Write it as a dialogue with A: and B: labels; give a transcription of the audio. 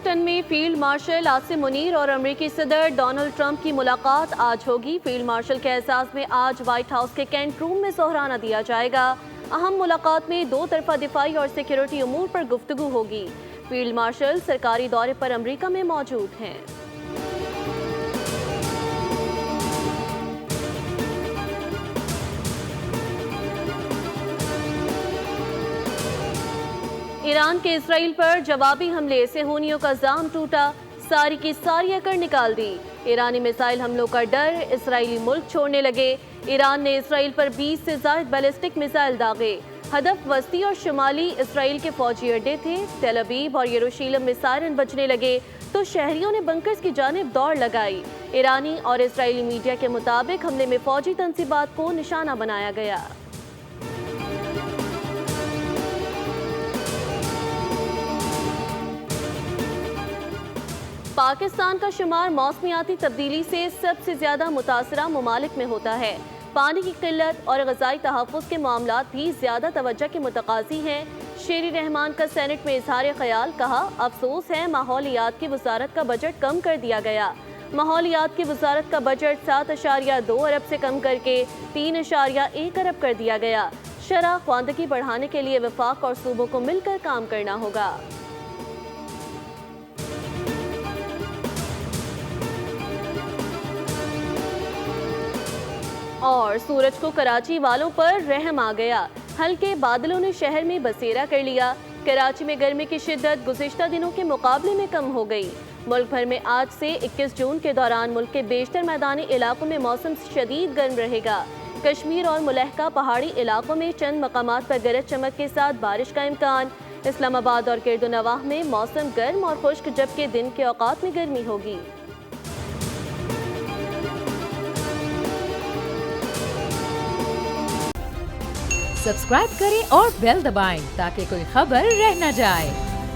A: Washington में field marshal Asim Munir और अमेरिकी सदर डोनाल्ड ट्रंप की मुलाकात आज होगी। फील्ड मार्शल के एहसास में आज व्हाइट हाउस के कैंट रूम में सोहराना दिया जाएगा। अहम मुलाकात में दो तरफा दिफाई और सिक्योरिटी उमूर पर गुफ्तगू होगी। फील्ड मार्शल सरकारी दौरे पर अमेरिका में मौजूद हैं। ईरान के इसराइल पर जवाबी हमले से होनियों का जाम टूटा, सारी की सारी अकड़ निकाल दी। ईरानी मिसाइल हमलों का डर, इसराइली मुल्क छोड़ने लगे। ईरान ने इसराइल पर 20 से ज्यादा बैलिस्टिक मिसाइल दागे। हदफ वस्ती और शुमाली इसराइल के फौजी अड्डे थे। तेल अवीव और यरूशलेम में सायरन बजने लगे तो शहरियों ने बंकर्स की जानिब दौड़ लगाई। ईरानी और इसराइली मीडिया के मुताबिक हमले में फौजी तंसीबात को निशाना बनाया गया। पाकिस्तान का शुमार मौसमियाती तब्दीली से सबसे ज्यादा मुतासरा ममालिक में होता है। पानी की किल्लत और ग़ज़ाई तहफ़्फ़ुज़ के मामलात भी ज्यादा तवज्जो के मुतकाज़ी हैं। शेरी रहमान का सेनेट में इज़हार ख्याल, कहा अफसोस है माहौलियात की वजारत का बजट कम कर दिया गया। माहौलियात की वजारत का बजट 7.2 अरब से कम करके 3.1 अरब कर दिया गया। शरह ख्वांदगी बढ़ाने के लिए वफाक और सूबों को मिलकर काम करना होगा। और सूरज को कराची वालों पर रहम आ गया। हल्के बादलों ने शहर में बसेरा कर लिया। कराची में गर्मी की शिद्दत गुज़िश्ता दिनों के मुकाबले में कम हो गई। मुल्क भर में आज से 21 जून के दौरान मुल्क के बेशतर मैदानी इलाकों में मौसम शदीद गर्म रहेगा। कश्मीर और मुलहका पहाड़ी इलाकों में चंद मकामात पर गरज चमक के साथ बारिश का इम्कान। इस्लामाबाद और गिरदुनवाह में मौसम गर्म और खुश्क, जबकि दिन के औकात में गर्मी होगी।
B: सब्सक्राइब करें और बेल दबाएं ताकि कोई खबर रह न जाए।